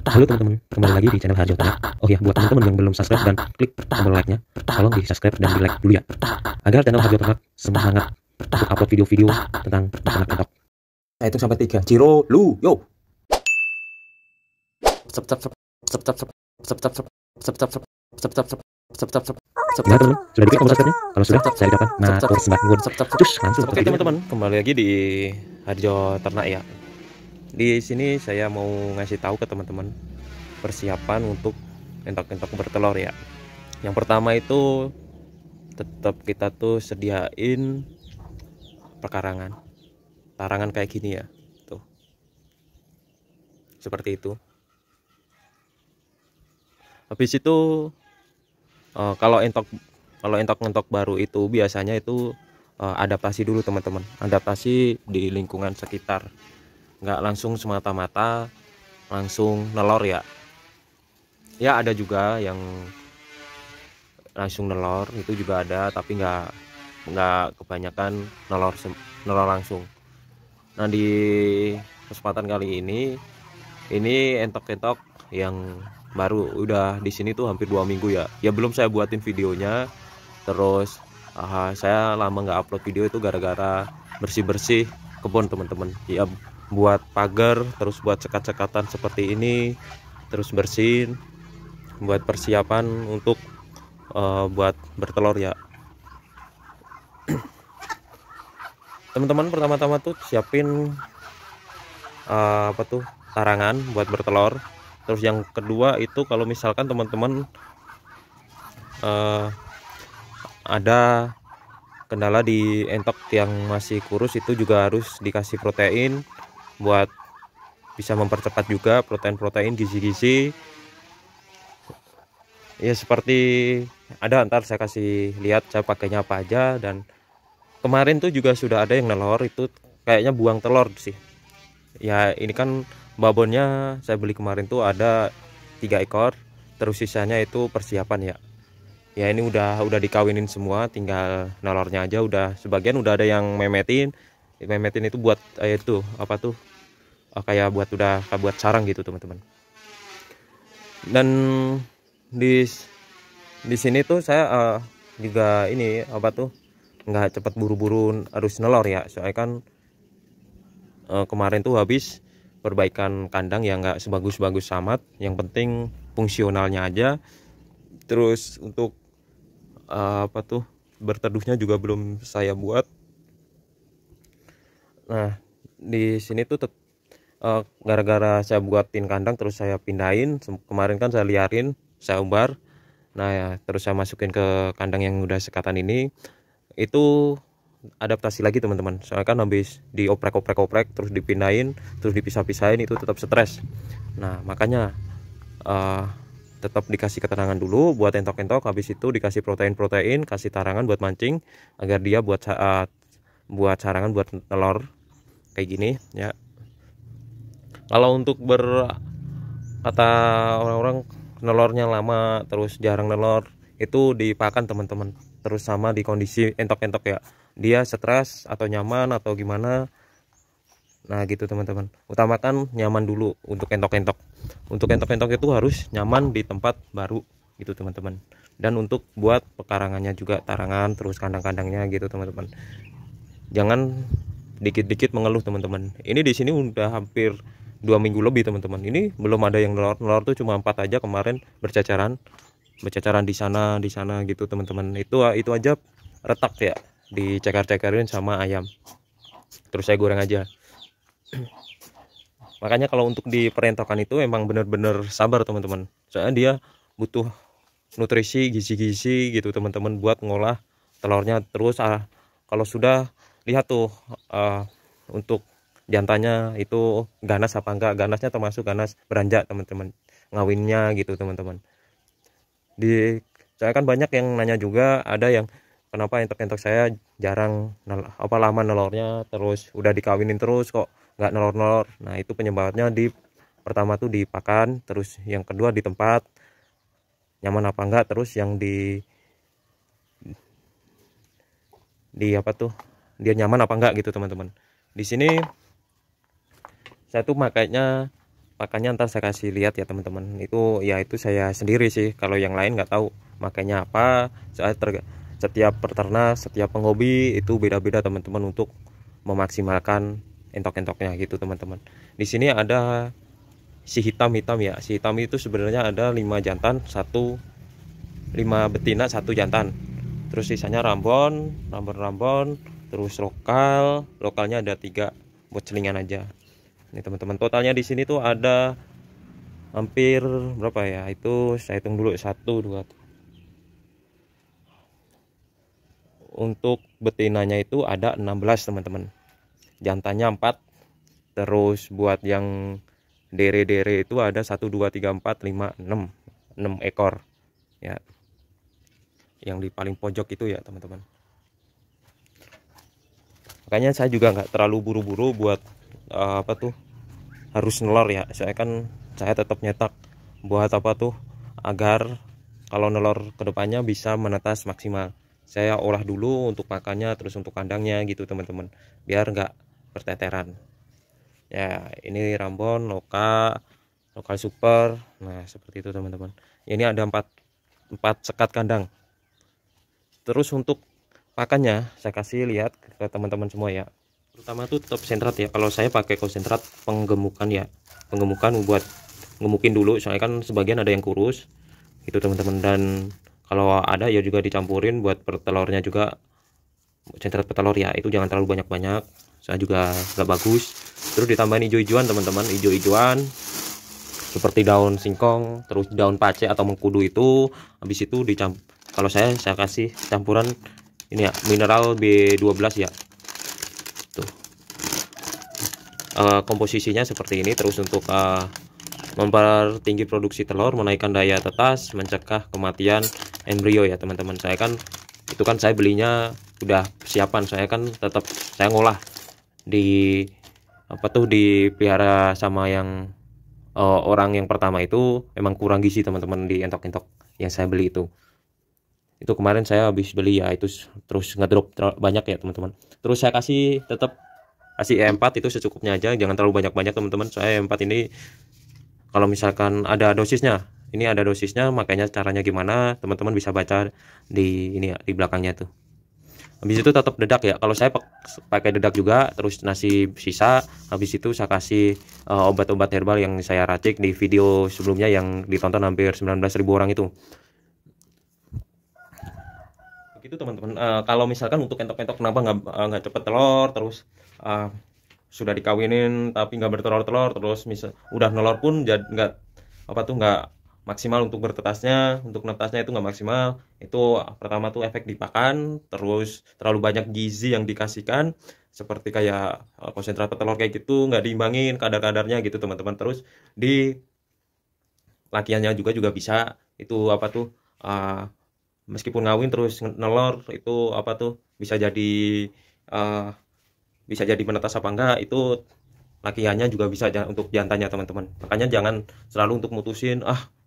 Halo teman-teman, kembali lagi di channel Harjo Tanya. Oh ya, buat teman-teman yang belum subscribe dan klik tombol like-nya, tolong di subscribe dan di like dulu ya, agar channel Harjo Tanya semangat untuk upload video-video tentang ternak entok. Saya hitung sampai 3. Ciro, lu, yo. Sep sep sep sep sep sep sep sep sep sep sep sep sep sep sep sep sep. Nah teman, sudah diklik tombol subscribe-nya? Kalau sudah, saya ucapkan matur sembah nuwun. Cus, langsung. Oke teman-teman, kembali lagi di Harjo Ternak ya. Di sini saya mau ngasih tahu ke teman-teman persiapan untuk entok-entok bertelur ya. Yang pertama itu tetap kita tuh sediain pekarangan, tarangan kayak gini ya, tuh seperti itu. Habis itu kalau entok baru itu biasanya itu adaptasi dulu teman-teman, adaptasi di lingkungan sekitar, nggak langsung semata-mata langsung nelor ya. Ya ada juga yang langsung nelor, itu juga ada, tapi nggak kebanyakan nelor langsung. Nah di kesempatan kali ini entok-entok yang baru udah di sini tuh hampir 2 minggu ya. Ya belum saya buatin videonya. Terus saya lama nggak upload video itu gara-gara bersih-bersih kebun teman-teman. Ya buat pagar, terus buat sekat-sekatan seperti ini, terus bersihin, buat persiapan untuk buat bertelur ya. Teman-teman pertama-tama tuh siapin tarangan buat bertelur. Terus yang kedua itu kalau misalkan teman-teman ada kendala di entok yang masih kurus, itu juga harus dikasih protein buat bisa mempercepat juga protein gizi-gizi ya. Seperti ada, ntar saya kasih lihat saya pakainya apa aja. Dan kemarin tuh juga sudah ada yang nelor, itu kayaknya buang telur sih ya. Ini kan babonnya saya beli kemarin tuh ada 3 ekor, terus sisanya itu persiapan ya. Ya ini udah dikawinin semua, tinggal nelornya aja. Udah sebagian udah ada yang memetin itu buat itu apa tuh kayak buat sarang gitu teman-teman. Dan di sini tuh saya juga ini apa tuh nggak cepat buru-buru harus nelor ya, soalnya kan kemarin tuh habis perbaikan kandang yang nggak sebagus-bagus amat, yang penting fungsionalnya aja. Terus untuk apa tuh berteduhnya juga belum saya buat. Nah di sini tuh gara-gara saya buatin kandang terus saya pindahin. Kemarin kan saya liarin, saya umbar. Nah ya, terus saya masukin ke kandang yang udah sekatan ini. Itu adaptasi lagi teman-teman, soalnya kan habis dioprek terus dipindahin, terus dipisah-pisahin, itu tetap stres. Nah makanya tetap dikasih ketenangan dulu buat entok-entok. Habis itu dikasih protein, kasih tarangan buat mancing agar dia buat sarangan buat telur kayak gini ya. Kalau untuk kata orang-orang nelornya lama terus jarang nelor, itu dipakan teman-teman, terus sama di kondisi entok-entok ya, dia stres atau nyaman atau gimana. Nah gitu teman-teman, utamakan nyaman dulu untuk entok-entok. Untuk entok-entok itu harus nyaman di tempat baru gitu teman-teman. Dan untuk buat pekarangannya juga, tarangan terus kandang-kandangnya gitu teman-teman, jangan dikit-dikit mengeluh teman-teman. Ini di sini udah hampir 2 minggu lebih teman-teman, ini belum ada yang nelor tuh cuma 4 aja kemarin, bercacaran di sana gitu teman-teman. Itu aja retak ya, dicekar-cekarin sama ayam, terus saya goreng aja. Makanya kalau untuk di perentokan itu emang bener-bener sabar teman-teman, soalnya dia butuh nutrisi, gizi-gizi gitu teman-teman buat ngolah telurnya. Terus kalau sudah lihat tuh untuk jantannya itu ganas apa enggak, ganasnya termasuk ganas beranjak teman-teman, ngawinnya gitu teman-teman. Saya kan banyak yang nanya juga, ada yang kenapa entok-entok saya jarang lama nelornya, terus udah dikawinin terus kok nggak nelor-nelor. Nah itu penyebabnya pertama tuh di pakan, terus yang kedua di tempat nyaman apa enggak, terus yang di apa tuh dia nyaman apa enggak gitu teman-teman. Di sini saya tuh makanya pakannya ntar saya kasih lihat ya teman-teman. Itu ya itu saya sendiri sih, kalau yang lain nggak tahu makanya apa. Setiap peternak, setiap penghobi itu beda-beda teman-teman untuk memaksimalkan entok-entoknya gitu teman-teman. Di sini ada si hitam-hitam ya. Si hitam itu sebenarnya ada 5 jantan, 5 betina, 1 jantan. Terus sisanya rambon, terus lokalnya ada 3 buat selingan aja. Ini teman-teman, totalnya di sini tuh ada hampir berapa ya? Itu saya hitung dulu, 1 2. Untuk betinanya itu ada 16 teman-teman. Jantannya 4. Terus buat yang dere-dere itu ada 1 2 3 4 5 6 ekor ya. Yang di paling pojok itu ya teman-teman. Makanya saya juga nggak terlalu buru-buru buat harus nelor ya. Saya tetap nyetak buat agar kalau nelor kedepannya bisa menetas maksimal. Saya olah dulu untuk pakannya, terus untuk kandangnya gitu teman-teman, biar nggak berteteran ya. Ini Rambon lokal super. Nah seperti itu teman-teman. Ini ada 4 sekat kandang. Terus untuk pakannya saya kasih lihat ke teman-teman semua ya. Terutama tuh top sentrat ya. Kalau saya pakai konsentrat penggemukan ya, penggemukan buat ngemukin dulu, soalnya kan sebagian ada yang kurus gitu teman-teman. Dan kalau ada ya juga dicampurin buat pertelurnya juga, sentrat petelur ya. Itu jangan terlalu banyak-banyak, saya juga nggak bagus. Terus ditambahin hijau-hijauan teman-teman, hijau-hijauan seperti daun singkong, terus daun pace atau mengkudu itu. Habis itu kalau saya kasih campuran ini ya, mineral B12 ya. Tuh. Komposisinya seperti ini. Terus untuk mempertinggi produksi telur, menaikkan daya tetas, mencegah kematian embrio ya teman-teman. Saya belinya udah siapan, saya ngolah di dipelihara sama yang orang yang pertama itu. Memang kurang gizi teman-teman di entok-entok yang saya beli itu kemarin saya habis beli ya, itu terus ngedrop banyak ya teman-teman. Terus saya tetap kasih E4 itu secukupnya aja, jangan terlalu banyak-banyak teman-teman. Soalnya E4 ini kalau misalkan ada dosisnya, makanya caranya gimana teman-teman bisa baca di ini ya, di belakangnya tuh. Habis itu tetap dedak ya, kalau saya pakai dedak juga. Terus nasi sisa, habis itu saya kasih obat-obat herbal yang saya racik di video sebelumnya yang ditonton hampir 19.000 orang itu. Begitu teman-teman. Kalau misalkan untuk entok-entok kenapa nggak cepet telur, terus sudah dikawinin tapi nggak bertelur-telur, terus udah nelor pun nggak maksimal untuk bertetasnya, untuk netasnya itu nggak maksimal. Itu pertama tuh efek di pakan, terus terlalu banyak gizi yang dikasihkan, seperti kayak konsentrat petelur kayak gitu nggak diimbangin kadar-kadarnya gitu teman-teman. Terus di lakiannya juga bisa itu meskipun ngawin terus nelor itu bisa jadi menetas apa enggak, itu lakiannya juga bisa untuk jantannya teman-teman. Makanya jangan selalu untuk mutusin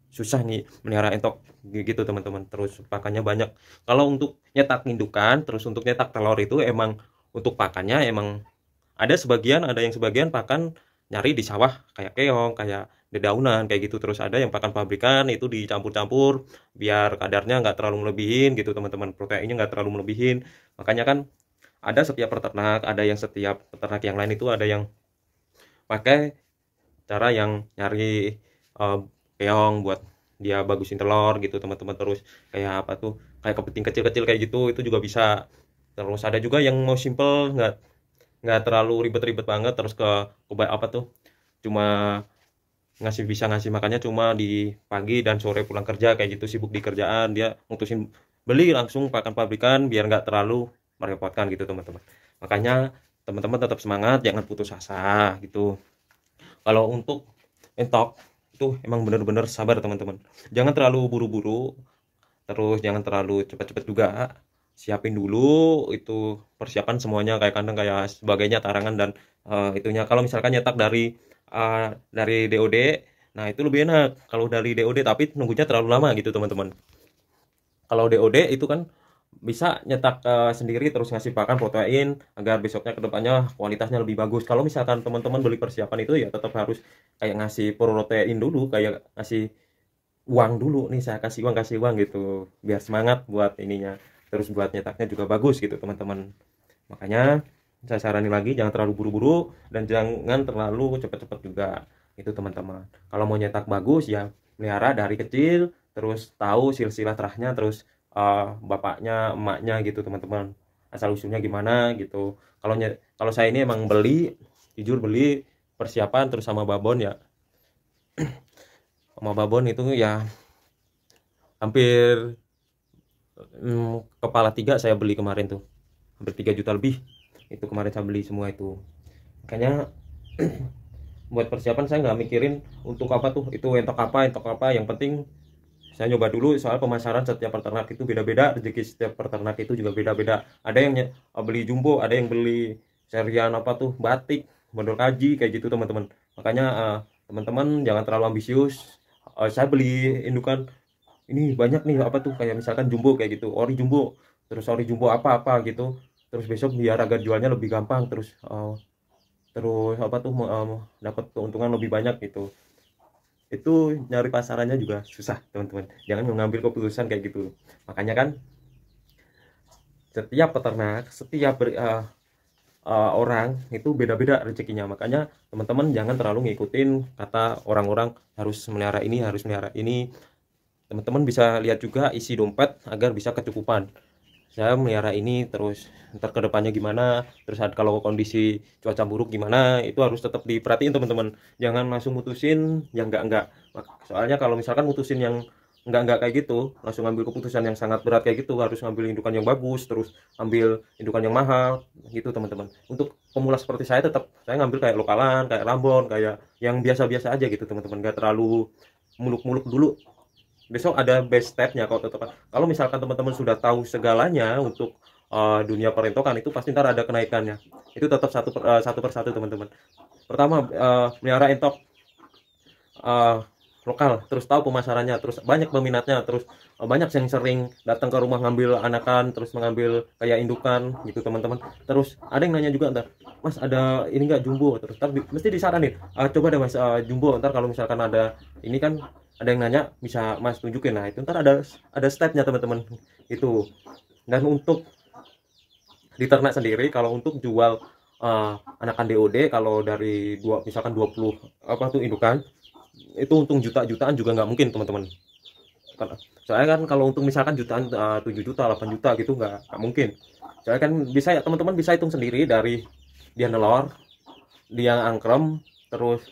susah nih melihara entok gitu teman-teman, terus pakannya banyak. Kalau untuk nyetak indukan, terus untuk nyetak telur itu emang untuk pakannya emang ada yang sebagian pakan nyari di sawah kayak keong, kayak dedaunan kayak gitu. Terus ada yang pakan pabrikan itu dicampur-campur biar kadarnya nggak terlalu melebihin gitu teman-teman, proteinnya nggak terlalu melebihin. Makanya kan ada setiap peternak yang lain itu ada yang pakai cara yang nyari keong buat dia bagusin telur gitu teman-teman. Terus kayak kayak kepiting kecil-kecil kayak gitu, itu juga bisa. Terus ada juga yang mau simple, nggak terlalu ribet-ribet banget, terus cuma bisa ngasih makannya cuma di pagi dan sore pulang kerja kayak gitu, sibuk di kerjaan, dia mutusin beli langsung pakan pabrikan biar nggak terlalu merepotkan gitu teman-teman. Makanya teman-teman tetap semangat, jangan putus asa gitu. Kalau untuk entok itu emang bener-bener sabar teman-teman, jangan terlalu buru-buru, terus jangan terlalu cepat-cepat juga. Siapin dulu itu persiapan semuanya, kayak kandang kayak sebagainya, tarangan dan itunya. Kalau misalkan nyetak dari DOD, nah itu lebih enak kalau dari DOD, tapi nunggunya terlalu lama gitu teman-teman. Kalau DOD itu kan bisa nyetak sendiri terus ngasih pakan, fotoin agar besoknya kedepannya kualitasnya lebih bagus. Kalau misalkan teman-teman beli persiapan itu ya tetap harus kayak ngasih protein dulu, kayak ngasih uang dulu, nih saya kasih uang gitu biar semangat buat ininya, terus buat nyetaknya juga bagus gitu teman-teman. Makanya saya saranin lagi jangan terlalu buru-buru dan jangan terlalu cepat-cepat juga itu teman-teman. Kalau mau nyetak bagus ya melihara dari kecil, terus tahu silsilah terahnya, terus bapaknya emaknya gitu teman-teman, asal usulnya gimana gitu. Kalau saya ini emang beli, jujur beli persiapan terus sama babon ya, sama babon itu ya hampir kepala 3 saya beli kemarin tuh, hampir 3 juta lebih itu kemarin saya beli semua itu. Makanya buat persiapan saya nggak mikirin untuk apa tuh, itu entok apa, yang penting saya nyoba dulu. Soal pemasaran setiap peternak itu beda-beda, rezeki setiap peternak itu juga beda-beda. Ada yang beli jumbo, ada yang beli serian apa tuh batik, model kaji kayak gitu teman-teman. Makanya teman-teman jangan terlalu ambisius. Saya beli indukan ini banyak nih apa tuh, kayak misalkan jumbo kayak gitu, ori jumbo, terus ori jumbo apa-apa gitu, terus besok biar agar jualnya lebih gampang, terus apa tuh dapat keuntungan lebih banyak gitu. Itu nyari pasarannya juga susah teman-teman, jangan mengambil keputusan kayak gitu. Makanya kan setiap peternak, setiap orang itu beda-beda rezekinya. Makanya teman-teman jangan terlalu ngikutin kata orang-orang harus melihara ini, harus melihara ini. Teman-teman bisa lihat juga isi dompet agar bisa kecukupan. Saya melihara ini terus ntar ke depannya gimana, terus kalau kondisi cuaca buruk gimana, itu harus tetap diperhatiin teman-teman. Jangan langsung mutusin yang enggak. Soalnya kalau misalkan mutusin yang enggak kayak gitu, langsung ngambil keputusan yang sangat berat kayak gitu, harus ngambil indukan yang bagus, terus ambil indukan yang mahal gitu teman-teman. Untuk pemula seperti saya tetap saya ngambil kayak lokalan, kayak Rambon, kayak yang biasa-biasa aja gitu teman-teman, enggak terlalu muluk-muluk dulu. Besok ada best stepnya kalau tetap. Kalau misalkan teman-teman sudah tahu segalanya untuk dunia perentokan, itu pasti ntar ada kenaikannya. Itu tetap satu per satu teman-teman. Pertama melihara entok lokal, terus tahu pemasarannya, terus banyak peminatnya, terus banyak yang sering datang ke rumah ngambil anakan, terus mengambil kayak indukan gitu teman-teman. Terus ada yang nanya juga ntar, Mas ada ini enggak jumbo, terus ntar mesti disaranin, coba deh Mas jumbo, ntar kalau misalkan ada ini kan ada yang nanya bisa Mas tunjukin. Nah itu ntar ada stepnya teman-teman itu. Dan untuk di ternak sendiri, kalau untuk jual anakan DOD, kalau dari misalkan 20 apa tuh indukan, itu untung jutaan juga nggak mungkin teman-teman. Soalnya kan kalau untung misalkan jutaan 7 juta 8 juta gitu nggak mungkin. Soalnya kan bisa ya teman-teman bisa hitung sendiri dari dia nelor, dia angkrem, terus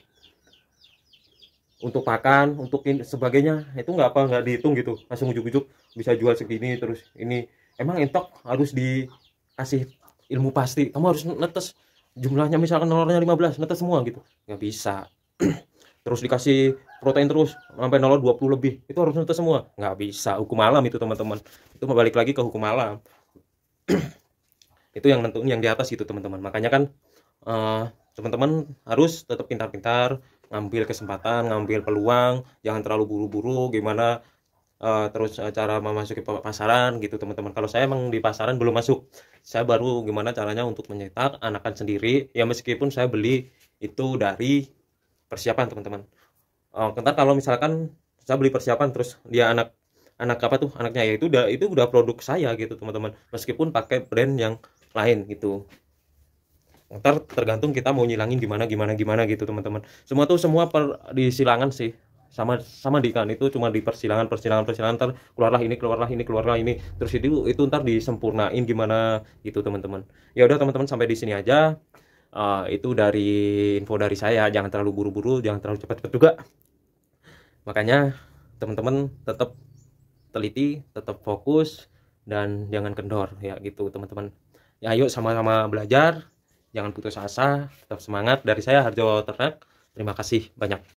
untuk pakan, untuk sebagainya, itu nggak dihitung gitu, langsung ujuk-ujuk bisa jual segini. Terus ini emang entok harus dikasih ilmu pasti, kamu harus netes jumlahnya, misalkan nolornya 15 netes semua gitu, nggak bisa. Terus dikasih protein terus sampai nolor 20 lebih, itu harus netes semua, nggak bisa, hukum alam itu teman-teman. Itu balik lagi ke hukum alam. Itu yang nentuin yang di atas gitu teman-teman. Makanya kan teman-teman harus tetap pintar-pintar ngambil kesempatan, ngambil peluang, jangan terlalu buru-buru gimana. Terus cara memasuki pasaran gitu teman-teman. Kalau saya emang di pasaran belum masuk, saya baru gimana caranya untuk menyetak anakan sendiri ya, meskipun saya beli itu dari persiapan teman-teman. Ntar kalau misalkan saya beli persiapan terus dia anak apa tuh anaknya, ya itu udah produk saya gitu teman-teman, meskipun pakai brand yang lain gitu. Ntar tergantung kita mau nyilangin gimana gitu teman-teman. Semua di silangan sih, sama di kan itu cuma di persilangan ntar keluarlah ini, terus itu ntar disempurnain gimana gitu teman-teman. Ya udah teman-teman, sampai di sini aja. Itu dari info dari saya, jangan terlalu buru-buru, jangan terlalu cepat-cepat juga. Makanya teman-teman tetap teliti, tetap fokus, dan jangan kendor ya gitu teman-teman. Ya ayo sama-sama belajar, jangan putus asa, tetap semangat. Dari saya Harjo Ternak, terima kasih banyak.